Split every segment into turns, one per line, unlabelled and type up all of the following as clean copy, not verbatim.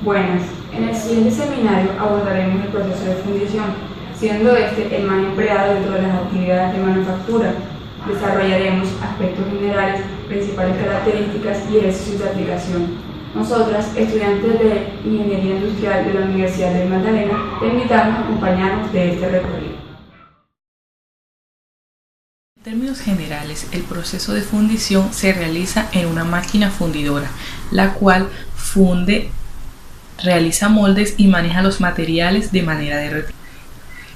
Buenas, en el siguiente seminario abordaremos el proceso de fundición, siendo este el más empleado dentro de las actividades de manufactura. Desarrollaremos aspectos generales, principales características y ejercicios de aplicación. Nosotras, estudiantes de Ingeniería Industrial de la Universidad del Magdalena, te invitamos a acompañarnos de este recorrido.
En términos generales, el proceso de fundición se realiza en una máquina fundidora, la cual funde, realiza moldes y maneja los materiales de manera derretida.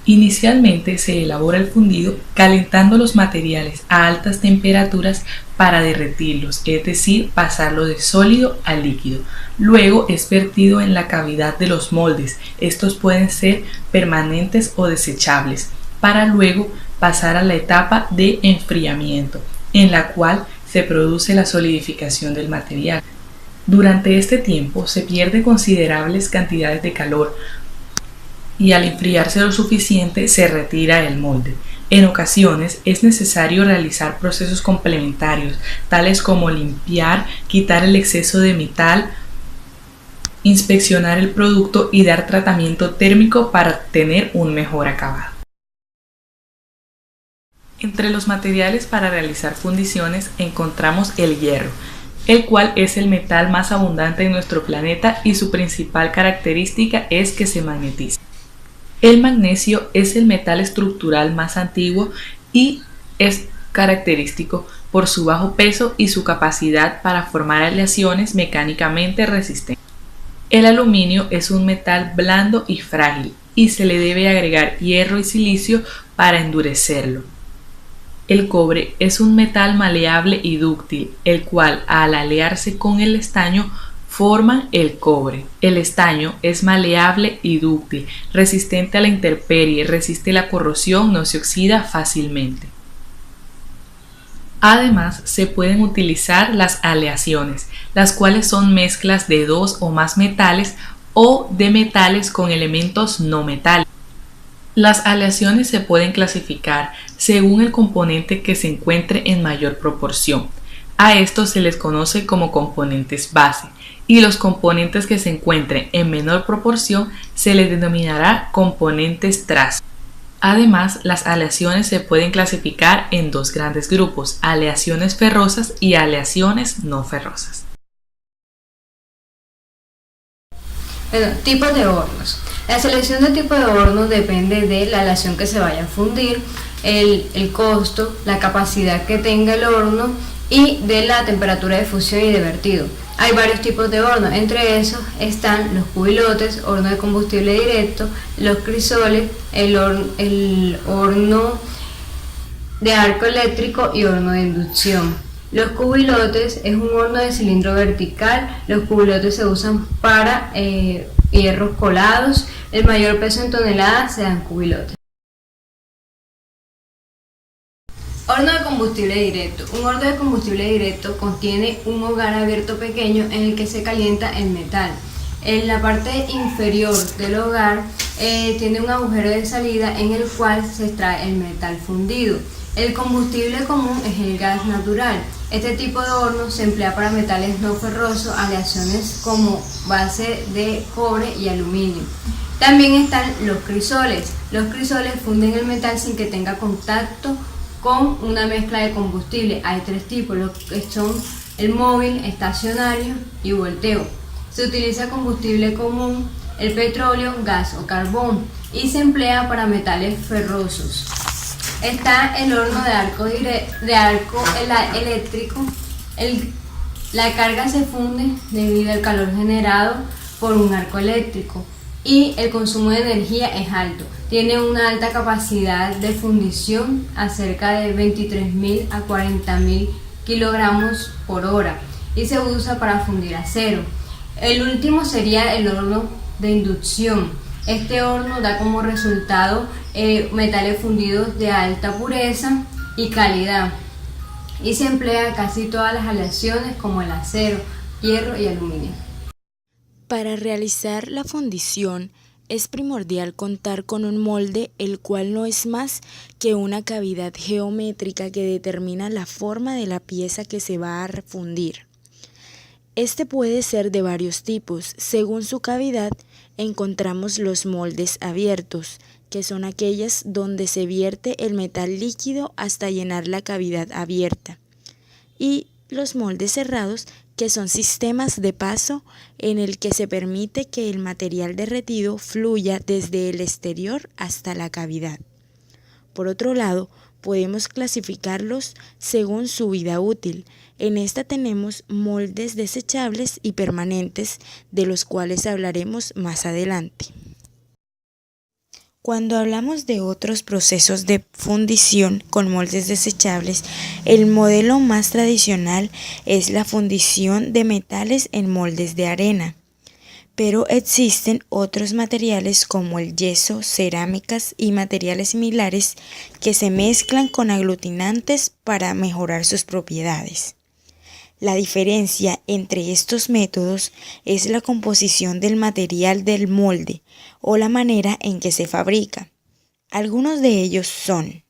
Inicialmente se elabora el fundido calentando los materiales a altas temperaturas para derretirlos, es decir, pasarlo de sólido a líquido. Luego es vertido en la cavidad de los moldes. Estos pueden ser permanentes o desechables, para luego pasar a la etapa de enfriamiento, en la cual se produce la solidificación del material. Durante este tiempo se pierden considerables cantidades de calor y al enfriarse lo suficiente se retira el molde. En ocasiones es necesario realizar procesos complementarios, tales como limpiar, quitar el exceso de metal, inspeccionar el producto y dar tratamiento térmico para obtener un mejor acabado. Entre los materiales para realizar fundiciones encontramos el hierro, el cual es el metal más abundante en nuestro planeta y su principal característica es que se magnetiza. El magnesio es el metal estructural más antiguo y es característico por su bajo peso y su capacidad para formar aleaciones mecánicamente resistentes. El aluminio es un metal blando y frágil y se le debe agregar hierro y silicio para endurecerlo. El cobre es un metal maleable y dúctil, el cual al alearse con el estaño forman el cobre. El estaño es maleable y dúctil, resistente a la intemperie, resiste la corrosión, no se oxida fácilmente. Además, se pueden utilizar las aleaciones, las cuales son mezclas de dos o más metales o de metales con elementos no metálicos. Las aleaciones se pueden clasificar según el componente que se encuentre en mayor proporción. A estos se les conoce como componentes base y los componentes que se encuentren en menor proporción se les denominará componentes trazo. Además, las aleaciones se pueden clasificar en dos grandes grupos, aleaciones ferrosas y aleaciones no ferrosas.
Bueno, tipos de hornos. La selección de tipo de horno depende de la aleación que se vaya a fundir, el costo, la capacidad que tenga el horno y de la temperatura de fusión y de vertido. Hay varios tipos de hornos, entre esos están los cubilotes, horno de combustible directo, los crisoles, el horno de arco eléctrico y horno de inducción. Los cubilotes es un horno de cilindro vertical. Los cubilotes se usan para hierros colados. El mayor peso en toneladas se dan cubilotes. Horno de combustible directo. Un horno de combustible directo contiene un hogar abierto pequeño en el que se calienta el metal. En la parte inferior del hogar tiene un agujero de salida en el cual se extrae el metal fundido. El combustible común es el gas natural. Este tipo de horno se emplea para metales no ferrosos, aleaciones como base de cobre y aluminio. También están los crisoles. Los crisoles funden el metal sin que tenga contacto con una mezcla de combustible. Hay tres tipos, los que son el móvil, estacionario y volteo. Se utiliza combustible común, el petróleo, gas o carbón y se emplea para metales ferrosos. Está el horno de arco eléctrico. La carga se funde debido al calor generado por un arco eléctrico y el consumo de energía es alto. Tiene una alta capacidad de fundición a cerca de 23.000 a 40.000 kilogramos por hora y se usa para fundir acero. El último sería el horno de inducción. Este horno da como resultado metales fundidos de alta pureza y calidad y se emplea casi todas las aleaciones como el acero, hierro y aluminio.
Para realizar la fundición es primordial contar con un molde, el cual no es más que una cavidad geométrica que determina la forma de la pieza que se va a fundir. Este puede ser de varios tipos. Según su cavidad, encontramos los moldes abiertos, que son aquellas donde se vierte el metal líquido hasta llenar la cavidad abierta, y los moldes cerrados, que son sistemas de paso en el que se permite que el material derretido fluya desde el exterior hasta la cavidad. Por otro lado, podemos clasificarlos según su vida útil. En esta tenemos moldes desechables y permanentes, de los cuales hablaremos más adelante. Cuando hablamos de otros procesos de fundición con moldes desechables, el modelo más tradicional es la fundición de metales en moldes de arena. Pero existen otros materiales como el yeso, cerámicas y materiales similares que se mezclan con aglutinantes para mejorar sus propiedades. La diferencia entre estos métodos es la composición del material del molde o la manera en que se fabrica. Algunos de ellos son: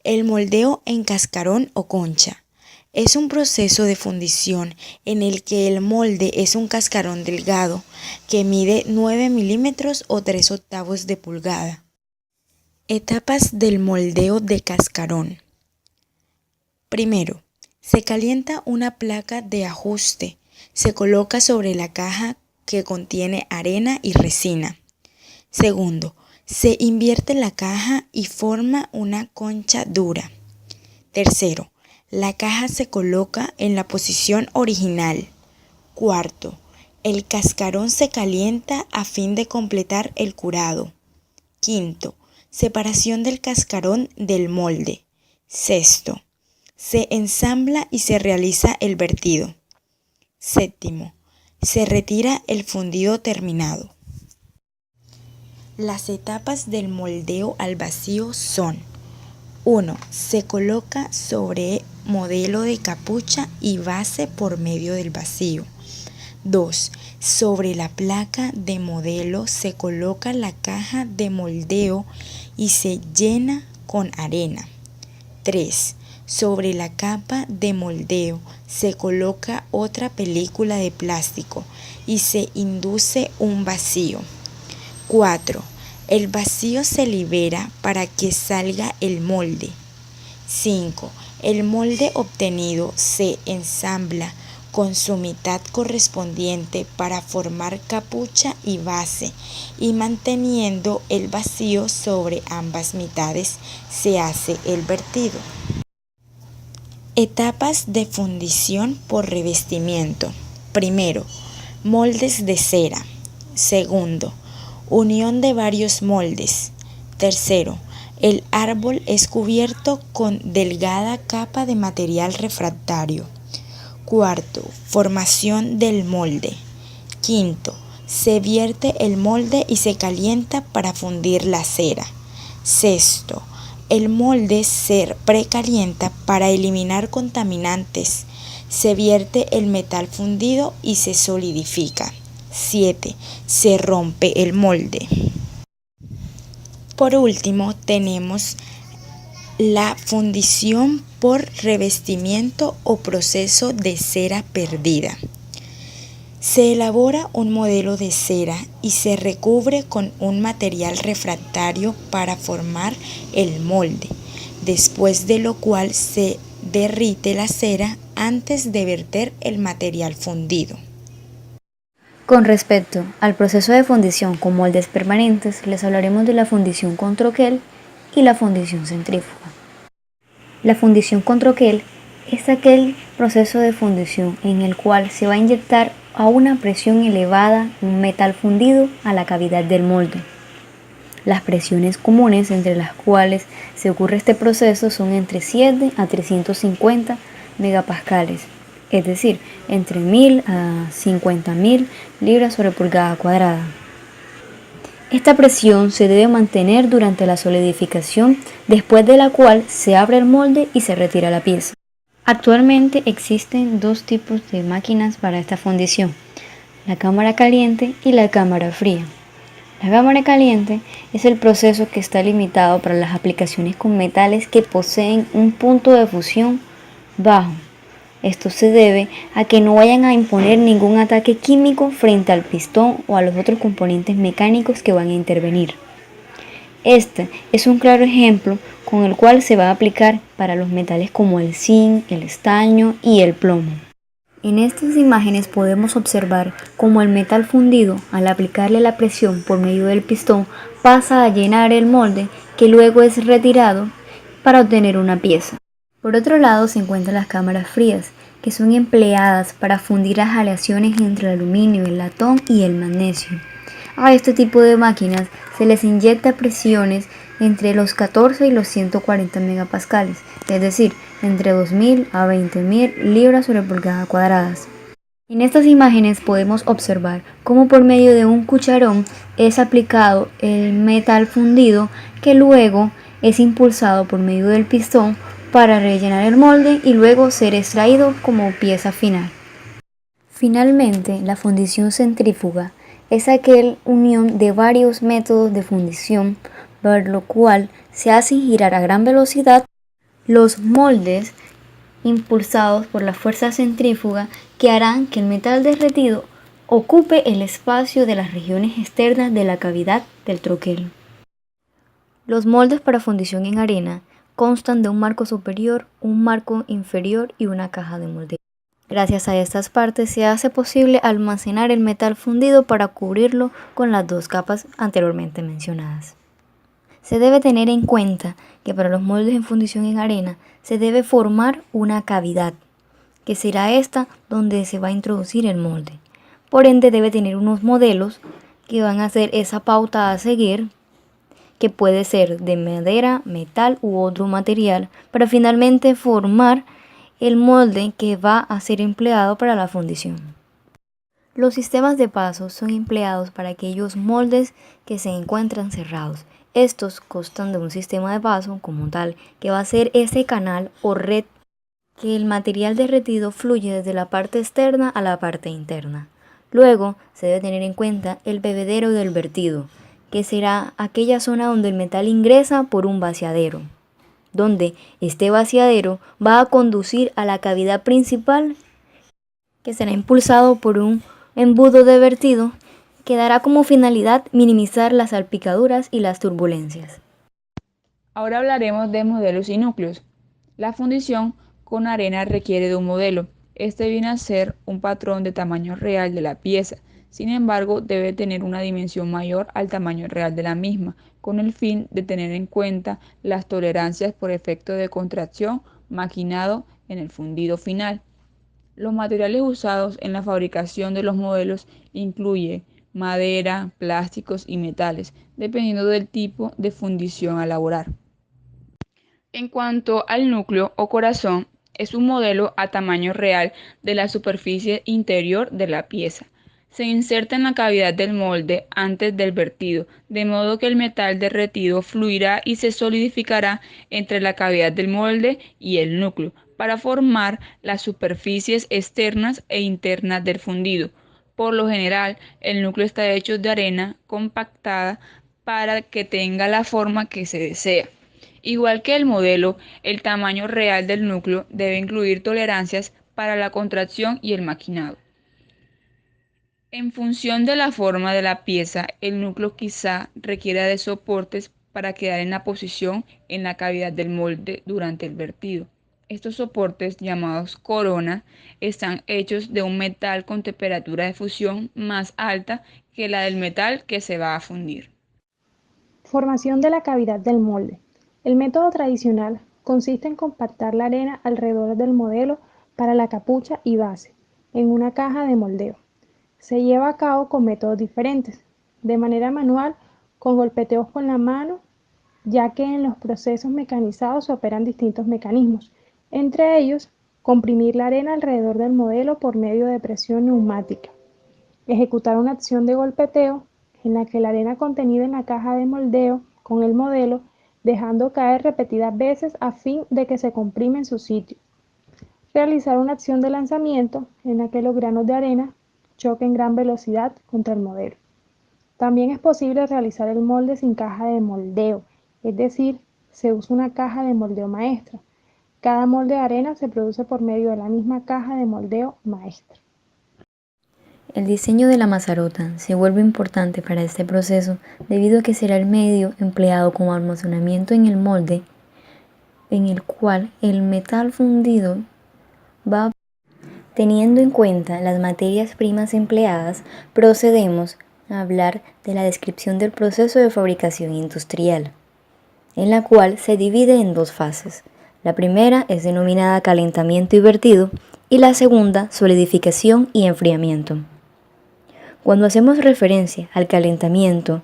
el moldeo en cascarón o concha. Es un proceso de fundición en el que el molde es un cascarón delgado que mide 9 milímetros o 3/8 de pulgada. Etapas del moldeo de cascarón. Primero, se calienta una placa de ajuste. Se coloca sobre la caja que contiene arena y resina. Segundo, se invierte la caja y forma una concha dura. Tercero, la caja se coloca en la posición original. Cuarto, el cascarón se calienta a fin de completar el curado. Quinto, separación del cascarón del molde. Sexto, se ensambla y se realiza el vertido. Séptimo, se retira el fundido terminado. Las etapas del moldeo al vacío son: 1. Se coloca sobre modelo de capucha y base por medio del vacío. 2. Sobre la placa de modelo se coloca la caja de moldeo y se llena con arena. 3. Sobre la capa de moldeo se coloca otra película de plástico y se induce un vacío. 4. El vacío se libera para que salga el molde. 5. El molde obtenido se ensambla con su mitad correspondiente para formar capucha y base, y manteniendo el vacío sobre ambas mitades se hace el vertido. Etapas de fundición por revestimiento. Primero, moldes de cera. Segundo, unión de varios moldes. Tercero, el árbol es cubierto con delgada capa de material refractario. Cuarto, formación del molde. Quinto, se vierte el molde y se calienta para fundir la cera. Sexto, el molde se precalienta para eliminar contaminantes. Se vierte el metal fundido y se solidifica. 7. Se rompe el molde. Por último, tenemos la fundición por revestimiento o proceso de cera perdida. Se elabora un modelo de cera y se recubre con un material refractario para formar el molde, después de lo cual se derrite la cera antes de verter el material fundido.
Con respecto al proceso de fundición con moldes permanentes, les hablaremos de la fundición con troquel y la fundición centrífuga. La fundición con troquel es aquel proceso de fundición en el cual se va a inyectar a una presión elevada un metal fundido a la cavidad del molde. Las presiones comunes entre las cuales se ocurre este proceso son entre 7 a 350 megapascales, es decir, entre 1000 a 50.000 libras sobre pulgada cuadrada. Esta presión se debe mantener durante la solidificación, después de la cual se abre el molde y se retira la pieza. Actualmente existen dos tipos de máquinas para esta fundición, la cámara caliente y la cámara fría. La cámara caliente es el proceso que está limitado para las aplicaciones con metales que poseen un punto de fusión bajo, Esto se debe a que no vayan a imponer ningún ataque químico frente al pistón o a los otros componentes mecánicos que van a intervenir. Este es un claro ejemplo con el cual se va a aplicar para los metales como el zinc, el estaño y el plomo. En estas imágenes podemos observar cómo el metal fundido, al aplicarle la presión por medio del pistón, pasa a llenar el molde que luego es retirado para obtener una pieza. Por otro lado se encuentran las cámaras frías, que son empleadas para fundir las aleaciones entre el aluminio, el latón y el magnesio. A este tipo de máquinas se les inyecta presiones entre los 14 y los 140 megapascales, es decir, entre 2000 a 20.000 libras sobre pulgada cuadradas. En estas imágenes podemos observar cómo por medio de un cucharón es aplicado el metal fundido que luego es impulsado por medio del pistón para rellenar el molde y luego ser extraído como pieza final. Finalmente, la fundición centrífuga es aquella unión de varios métodos de fundición, por lo cual se hace girar a gran velocidad los moldes impulsados por la fuerza centrífuga que harán que el metal derretido ocupe el espacio de las regiones externas de la cavidad del troquel. Los moldes para fundición en arena constan de un marco superior, un marco inferior y una caja de moldeo. Gracias a estas partes se hace posible almacenar el metal fundido para cubrirlo con las dos capas anteriormente mencionadas. Se debe tener en cuenta que para los moldes en fundición en arena se debe formar una cavidad, que será esta donde se va a introducir el molde. Por ende debe tener unos modelos que van a ser esa pauta a seguir, que puede ser de madera, metal u otro material, para finalmente formar el molde que va a ser empleado para la fundición. Los sistemas de paso son empleados para aquellos moldes que se encuentran cerrados. Estos constan de un sistema de paso como tal, que va a ser ese canal o red que el material derretido fluye desde la parte externa a la parte interna. Luego se debe tener en cuenta el bebedero del vertido, que será aquella zona donde el metal ingresa por un vaciadero, donde este vaciadero va a conducir a la cavidad principal, que será impulsado por un embudo de vertido que dará como finalidad minimizar las salpicaduras y las turbulencias.
Ahora hablaremos de modelos y núcleos. La fundición con arena requiere de un modelo. Este viene a ser un patrón de tamaño real de la pieza. Sin embargo, debe tener una dimensión mayor al tamaño real de la misma, con el fin de tener en cuenta las tolerancias por efecto de contracción maquinado en el fundido final. Los materiales usados en la fabricación de los modelos incluyen madera, plásticos y metales, dependiendo del tipo de fundición a elaborar. En cuanto al núcleo o corazón, es un modelo a tamaño real de la superficie interior de la pieza. Se inserta en la cavidad del molde antes del vertido, de modo que el metal derretido fluirá y se solidificará entre la cavidad del molde y el núcleo, para formar las superficies externas e internas del fundido. Por lo general, el núcleo está hecho de arena compactada para que tenga la forma que se desea. Igual que el modelo, el tamaño real del núcleo debe incluir tolerancias para la contracción y el maquinado. En función de la forma de la pieza, el núcleo quizá requiera de soportes para quedar en la posición en la cavidad del molde durante el vertido. Estos soportes, llamados corona, están hechos de un metal con temperatura de fusión más alta que la del metal que se va a fundir.
Formación de la cavidad del molde. El método tradicional consiste en compactar la arena alrededor del modelo para la capucha y base, en una caja de moldeo. Se lleva a cabo con métodos diferentes, de manera manual, con golpeteos con la mano, ya que en los procesos mecanizados se operan distintos mecanismos, entre ellos, comprimir la arena alrededor del modelo por medio de presión neumática, ejecutar una acción de golpeteo en la que la arena contenida en la caja de moldeo con el modelo, dejando caer repetidas veces a fin de que se comprime en su sitio. Realizar una acción de lanzamiento en la que los granos de arena choquen en gran velocidad contra el modelo. También es posible realizar el molde sin caja de moldeo, es decir, se usa una caja de moldeo maestra. Cada molde de arena se produce por medio de la misma caja de moldeo maestra.
El diseño de la mazarota se vuelve importante para este proceso debido a que será el medio empleado como almacenamiento en el molde en el cual el metal fundido va. Teniendo en cuenta las materias primas empleadas, procedemos a hablar de la descripción del proceso de fabricación industrial, en la cual se divide en dos fases. La primera es denominada calentamiento y vertido y la segunda solidificación y enfriamiento. Cuando hacemos referencia al calentamiento,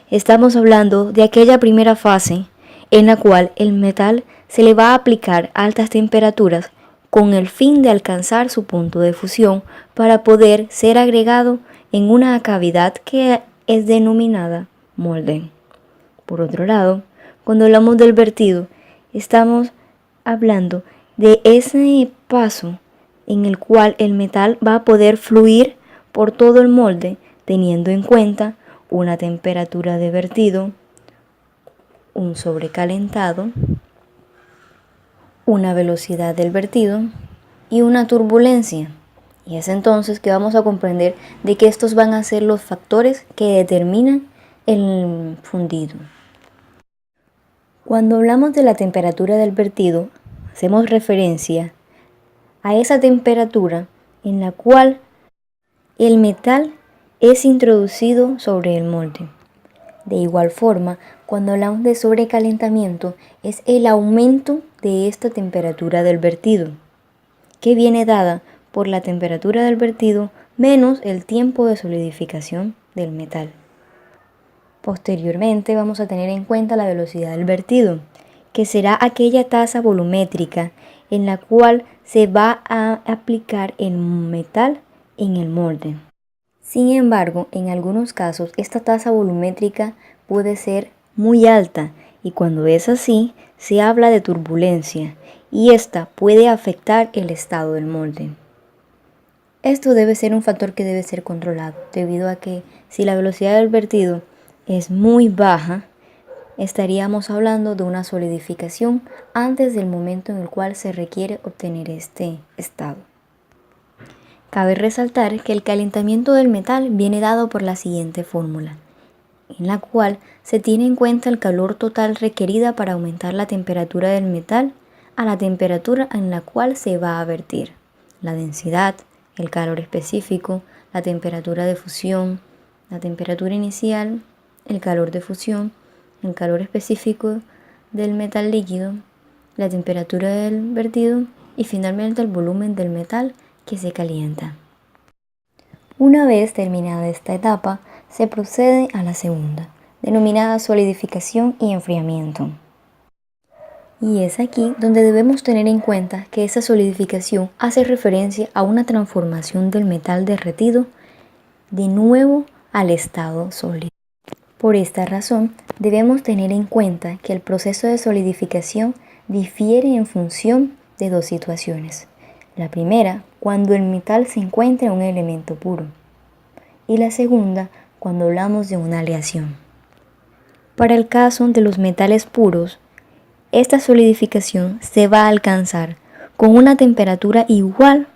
estamos hablando de aquella primera fase en la cual el metal se le va a aplicar altas temperaturas con el fin de alcanzar su punto de fusión para poder ser agregado en una cavidad que es denominada molde. Por otro lado, cuando hablamos del vertido, estamos hablando de ese paso en el cual el metal va a poder fluir por todo el molde, teniendo en cuenta una temperatura de vertido, un sobrecalentado, una velocidad del vertido y una turbulencia. Y es entonces que vamos a comprender de que estos van a ser los factores que determinan el fundido. Cuando hablamos de la temperatura del vertido, hacemos referencia a esa temperatura en la cual el metal es introducido sobre el molde. De igual forma, cuando hablamos de sobrecalentamiento, es el aumento de esta temperatura del vertido, que viene dada por la temperatura del vertido menos el tiempo de solidificación del metal. Posteriormente vamos a tener en cuenta la velocidad del vertido, que será aquella tasa volumétrica en la cual se va a aplicar el metal en el molde. Sin embargo, en algunos casos esta tasa volumétrica puede ser muy alta y cuando es así se habla de turbulencia y esta puede afectar el estado del molde. Esto debe ser un factor que debe ser controlado debido a que si la velocidad del vertido es muy baja, estaríamos hablando de una solidificación antes del momento en el cual se requiere obtener este estado. Cabe resaltar que el calentamiento del metal viene dado por la siguiente fórmula, en la cual se tiene en cuenta el calor total requerida para aumentar la temperatura del metal a la temperatura en la cual se va a vertir, la densidad, el calor específico, la temperatura de fusión, la temperatura inicial, el calor de fusión, el calor específico del metal líquido, la temperatura del vertido y finalmente el volumen del metal que se calienta. Una vez terminada esta etapa, se procede a la segunda, denominada solidificación y enfriamiento. Y es aquí donde debemos tener en cuenta que esa solidificación hace referencia a una transformación del metal derretido de nuevo al estado sólido. Por esta razón, debemos tener en cuenta que el proceso de solidificación difiere en función de dos situaciones. La primera, cuando el metal se encuentra en un elemento puro. Y la segunda, cuando hablamos de una aleación. Para el caso de los metales puros, esta solidificación se va a alcanzar con una temperatura igual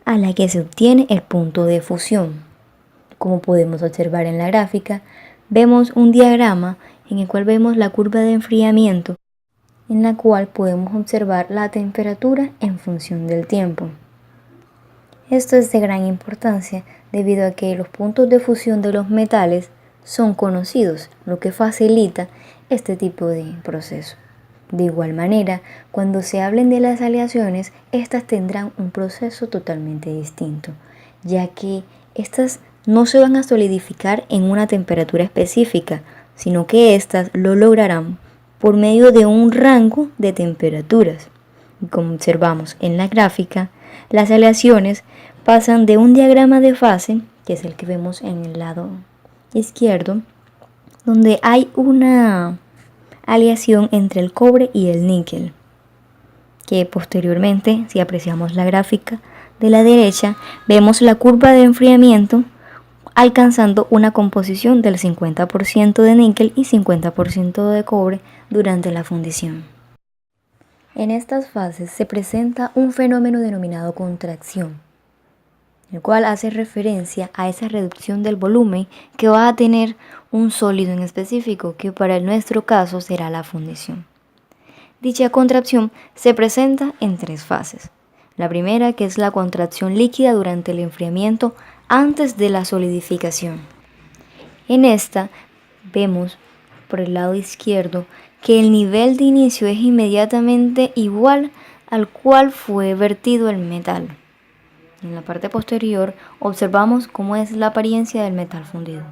a la que se obtiene el punto de fusión. Como podemos observar en la gráfica, vemos un diagrama en el cual vemos la curva de enfriamiento, en la cual podemos observar la temperatura en función del tiempo. Esto es de gran importancia debido a que los puntos de fusión de los metales son conocidos, lo que facilita este tipo de proceso. De igual manera, cuando se hablen de las aleaciones, estas tendrán un proceso totalmente distinto, ya que estas no se van a solidificar en una temperatura específica, sino que estas lo lograrán por medio de un rango de temperaturas. Como observamos en la gráfica, las aleaciones pasan de un diagrama de fase, que es el que vemos en el lado izquierdo, donde hay una aleación entre el cobre y el níquel, que posteriormente, si apreciamos la gráfica de la derecha, vemos la curva de enfriamiento alcanzando una composición del 50% de níquel y 50% de cobre durante la fundición. En estas fases se presenta un fenómeno denominado contracción, el cual hace referencia a esa reducción del volumen que va a tener un sólido en específico, que para nuestro caso será la fundición. Dicha contracción se presenta en 3 fases. La primera, que es la contracción líquida durante el enfriamiento antes de la solidificación. En esta vemos por el lado izquierdo que el nivel de inicio es inmediatamente igual al cual fue vertido el metal. En la parte posterior observamos cómo es la apariencia del metal fundido.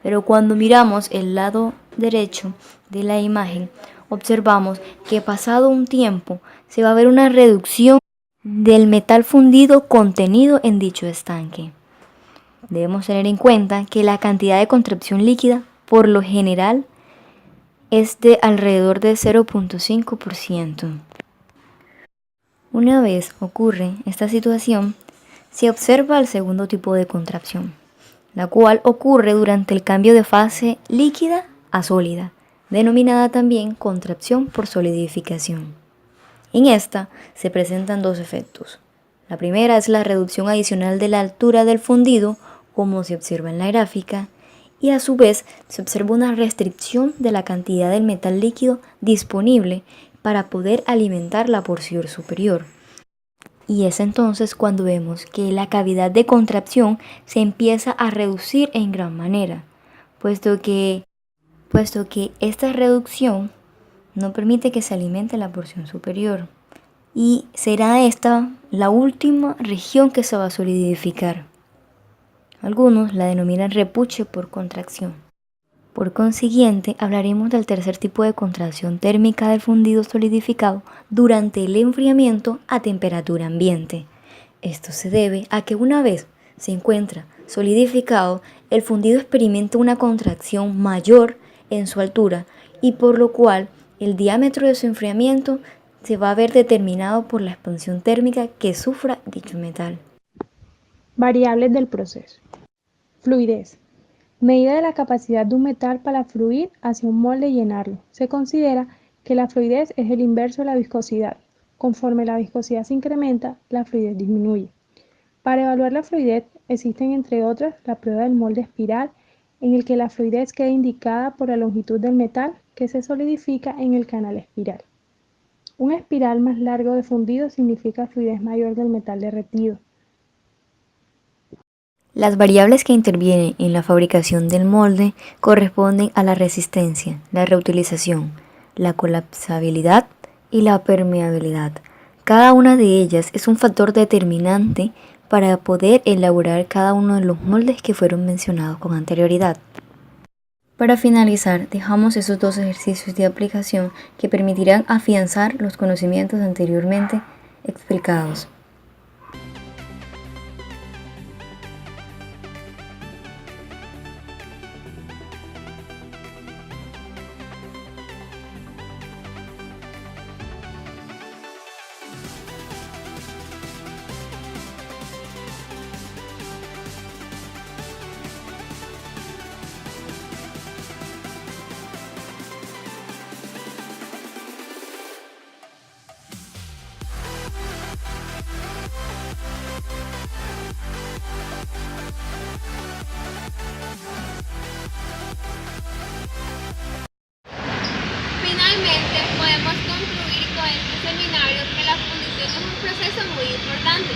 Pero cuando miramos el lado derecho de la imagen, observamos que pasado un tiempo se va a ver una reducción del metal fundido contenido en dicho estanque. Debemos tener en cuenta que la cantidad de contracción líquida por lo general es de alrededor de 0.5%. Una vez ocurre esta situación, se observa el segundo tipo de contracción, la cual ocurre durante el cambio de fase líquida a sólida, denominada también contracción por solidificación. En esta se presentan 2 efectos. La primera es la reducción adicional de la altura del fundido, como se observa en la gráfica, y a su vez se observa una restricción de la cantidad del metal líquido disponible para poder alimentar la porción superior. Y es entonces cuando vemos que la cavidad de contracción se empieza a reducir en gran manera, puesto que esta reducción no permite que se alimente la porción superior. Y será esta la última región que se va a solidificar. Algunos la denominan repuche por contracción. Por consiguiente, hablaremos del tercer tipo de contracción térmica del fundido solidificado durante el enfriamiento a temperatura ambiente. Esto se debe a que una vez se encuentra solidificado, el fundido experimenta una contracción mayor en su altura y por lo cual el diámetro de su enfriamiento se va a ver determinado por la expansión térmica que sufra dicho metal.
Variables del proceso. Fluidez. Medida de la capacidad de un metal para fluir hacia un molde y llenarlo. Se considera que la fluidez es el inverso de la viscosidad. Conforme la viscosidad se incrementa, la fluidez disminuye. Para evaluar la fluidez existen entre otras la prueba del molde espiral, en el que la fluidez queda indicada por la longitud del metal que se solidifica en el canal espiral. Un espiral más largo de fundido significa fluidez mayor del metal derretido.
Las variables que intervienen en la fabricación del molde corresponden a la resistencia, la reutilización, la colapsabilidad y la permeabilidad. Cada una de ellas es un factor determinante para poder elaborar cada uno de los moldes que fueron mencionados con anterioridad. Para finalizar, dejamos esos 2 ejercicios de aplicación que permitirán afianzar los conocimientos anteriormente explicados.
Finalmente, podemos concluir con este seminario que la fundición es un proceso muy importante,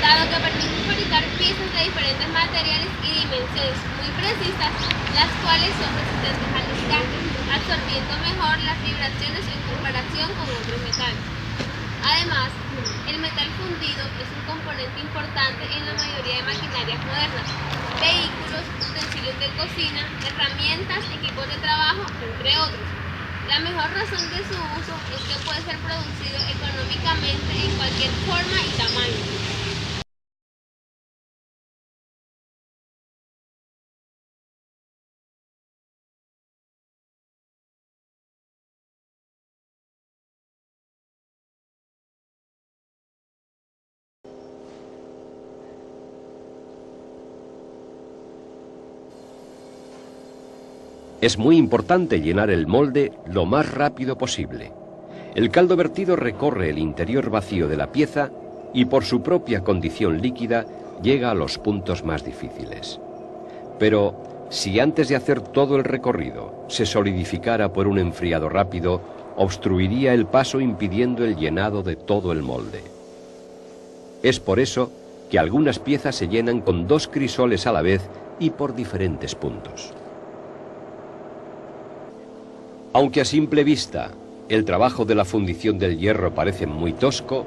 dado que permite fabricar piezas de diferentes materiales y dimensiones muy precisas, las cuales son resistentes al desgaste, absorbiendo mejor las vibraciones en comparación con otros metales. Además, el metal fundido es un componente importante en la mayoría de maquinarias modernas, vehículos, utensilios de cocina, herramientas, equipos de trabajo, entre otros. La mejor razón de su uso es que puede ser producido económicamente en cualquier forma y tamaño.
Es muy importante llenar el molde lo más rápido posible. El caldo vertido recorre el interior vacío de la pieza y por su propia condición líquida llega a los puntos más difíciles. Pero si antes de hacer todo el recorrido se solidificara por un enfriado rápido, obstruiría el paso impidiendo el llenado de todo el molde. Es por eso que algunas piezas se llenan con 2 crisoles a la vez y por diferentes puntos. Aunque a simple vista el trabajo de la fundición del hierro parece muy tosco,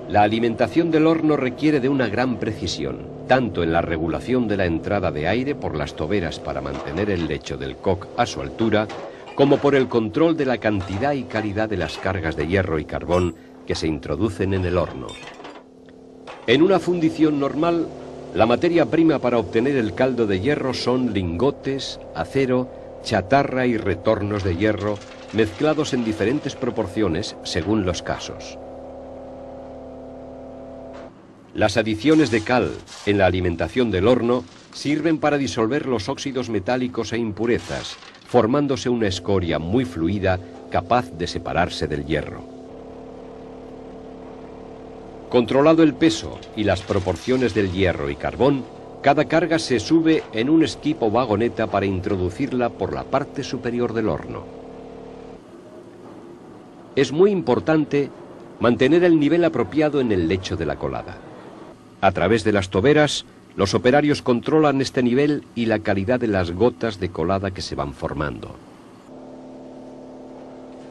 la alimentación del horno requiere de una gran precisión, tanto en la regulación de la entrada de aire por las toberas para mantener el lecho del coc a su altura, como por el control de la cantidad y calidad de las cargas de hierro y carbón que se introducen en el horno. En una fundición normal, la materia prima para obtener el caldo de hierro son lingotes, acero, chatarra y retornos de hierro, mezclados en diferentes proporciones según los casos. Las adiciones de cal en la alimentación del horno sirven para disolver los óxidos metálicos e impurezas, formándose una escoria muy fluida capaz de separarse del hierro. Controlado el peso y las proporciones del hierro y carbón, cada carga se sube en un skip o vagoneta para introducirla por la parte superior del horno. Es muy importante mantener el nivel apropiado en el lecho de la colada. A través de las toberas, los operarios controlan este nivel y la calidad de las gotas de colada que se van formando.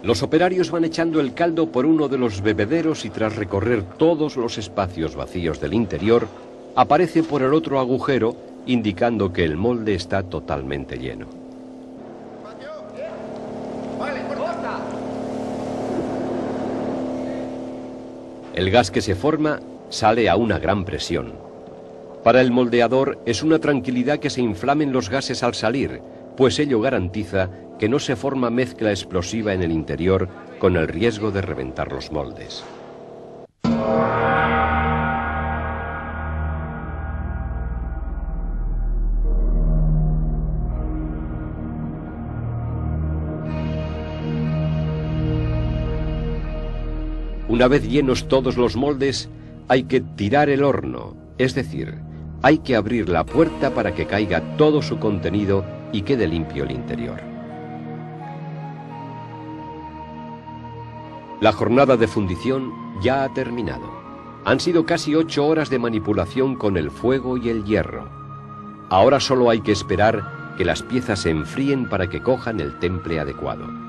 Los operarios van echando el caldo por uno de los bebederos y tras recorrer todos los espacios vacíos del interior, aparece por el otro agujero indicando que el molde está totalmente lleno. El gas que se forma sale a una gran presión. Para el moldeador es una tranquilidad que se inflamen los gases al salir, pues ello garantiza que no se forma mezcla explosiva en el interior con el riesgo de reventar los moldes. Una vez llenos todos los moldes, hay que tirar el horno, es decir, hay que abrir la puerta para que caiga todo su contenido y quede limpio el interior. La jornada de fundición ya ha terminado. Han sido casi 8 horas de manipulación con el fuego y el hierro. Ahora solo hay que esperar que las piezas se enfríen para que cojan el temple adecuado.